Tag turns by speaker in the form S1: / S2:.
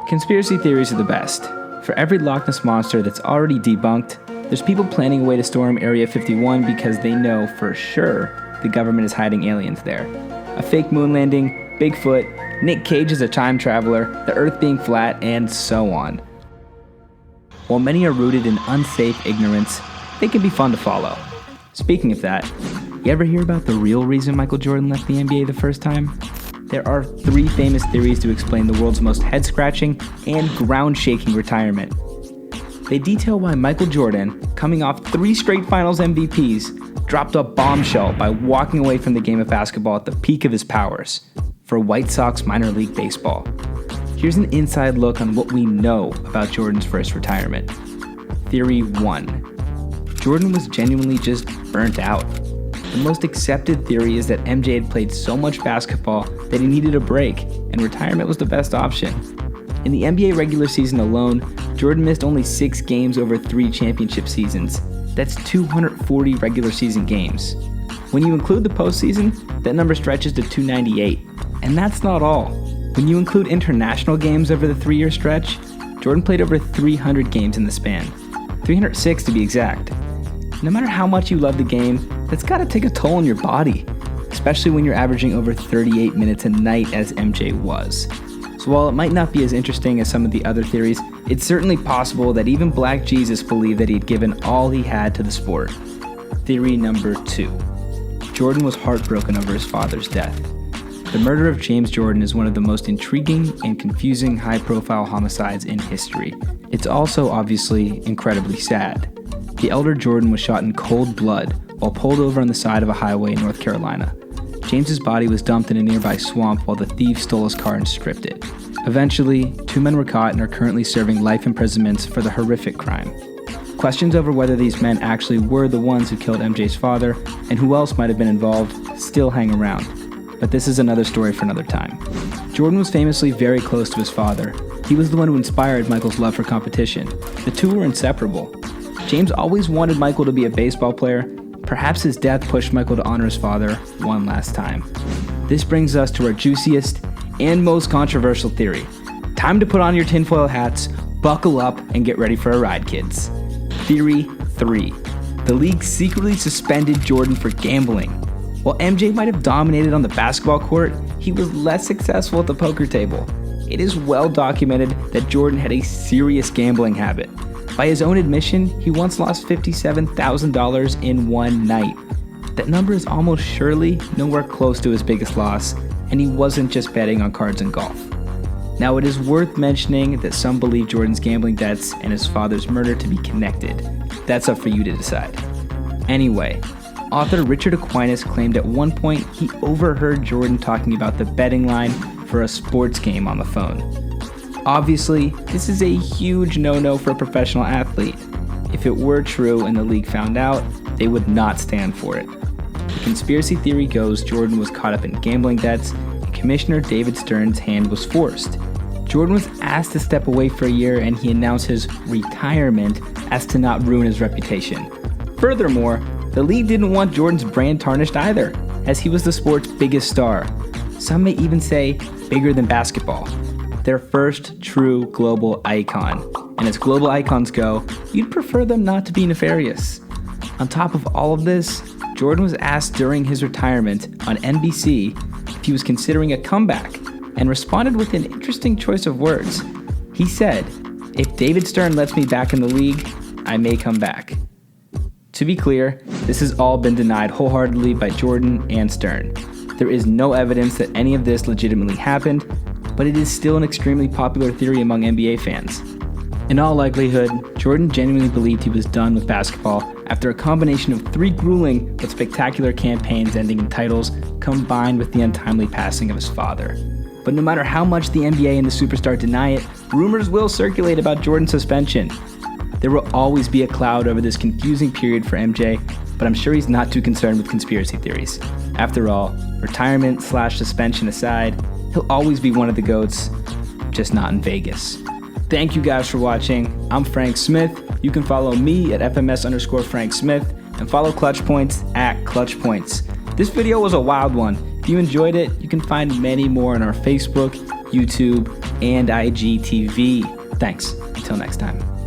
S1: Conspiracy theories are the best. For every Loch Ness monster that's already debunked, there's people planning a way to storm Area 51 because they know for sure the government is hiding aliens there. A fake moon landing, Bigfoot, Nick Cage is a time traveler, the Earth being flat, and so on. While many are rooted in unsafe ignorance, they can be fun to follow. Speaking of that, you ever hear about the real reason Michael Jordan left the NBA the first time? There are 3 famous theories to explain the world's most head-scratching and ground-shaking retirement. They detail why Michael Jordan, coming off 3 straight finals MVPs, dropped a bombshell by walking away from the game of basketball at the peak of his powers for White Sox minor league baseball. Here's an inside look on what we know about Jordan's first retirement. Theory 1. Jordan was genuinely just burnt out. The most accepted theory is that MJ had played so much basketball that he needed a break, and retirement was the best option. In the NBA regular season alone, Jordan missed only 6 games over 3 championship seasons. That's 240 regular season games. When you include the postseason, that number stretches to 298. And that's not all. When you include international games over the 3-year stretch, Jordan played over 300 games in the span. 306 to be exact. No matter how much you love the game, that's gotta take a toll on your body, especially when you're averaging over 38 minutes a night as MJ was. So while it might not be as interesting as some of the other theories, it's certainly possible that even Black Jesus believed that he'd given all he had to the sport. Theory number 2. Jordan was heartbroken over his father's death. The murder of James Jordan is one of the most intriguing and confusing high-profile homicides in history. It's also obviously incredibly sad. The elder Jordan was shot in cold blood while pulled over on the side of a highway in North Carolina. James's body was dumped in a nearby swamp while the thief stole his car and stripped it. Eventually, 2 men were caught and are currently serving life imprisonments for the horrific crime. Questions over whether these men actually were the ones who killed MJ's father and who else might have been involved still hang around. But this is another story for another time. Jordan was famously very close to his father. He was the one who inspired Michael's love for competition. The two were inseparable. James always wanted Michael to be a baseball player. Perhaps his death pushed Michael to honor his father one last time. This brings us to our juiciest and most controversial theory. Time to put on your tinfoil hats, buckle up, and get ready for a ride, kids. Theory 3. The league secretly suspended Jordan for gambling. While MJ might have dominated on the basketball court, he was less successful at the poker table. It is well documented that Jordan had a serious gambling habit. By his own admission, he once lost $57,000 in one night. That number is almost surely nowhere close to his biggest loss, and he wasn't just betting on cards and golf. Now, it is worth mentioning that some believe Jordan's gambling debts and his father's murder to be connected. That's up for you to decide. Anyway, author Richard Aquinas claimed at one point he overheard Jordan talking about the betting line for a sports game on the phone. Obviously, this is a huge no-no for a professional athlete. If it were true and the league found out, they would not stand for it. The conspiracy theory goes Jordan was caught up in gambling debts, and Commissioner David Stern's hand was forced. Jordan was asked to step away for a year, and he announced his retirement as to not ruin his reputation. Furthermore, the league didn't want Jordan's brand tarnished either, as he was the sport's biggest star. Some may even say bigger than basketball. Their first true global icon. And as global icons go, you'd prefer them not to be nefarious. On top of all of this, Jordan was asked during his retirement on NBC if he was considering a comeback, and responded with an interesting choice of words. He said, "If David Stern lets me back in the league, I may come back." To be clear, this has all been denied wholeheartedly by Jordan and Stern. There is no evidence that any of this legitimately happened, but it is still an extremely popular theory among NBA fans. In all likelihood, Jordan genuinely believed he was done with basketball after a combination of 3 grueling but spectacular campaigns ending in titles combined with the untimely passing of his father. But no matter how much the NBA and the superstar deny it, rumors will circulate about Jordan's suspension. There will always be a cloud over this confusing period for MJ, but I'm sure he's not too concerned with conspiracy theories. After all, retirement/suspension aside, he'll always be one of the GOATs, just not in Vegas. Thank you guys for watching. I'm Frank Smith. You can follow me at FMS_Frank Smith and follow ClutchPoints at ClutchPoints. This video was a wild one. If you enjoyed it, you can find many more on our Facebook, YouTube, and IGTV. Thanks. Until next time.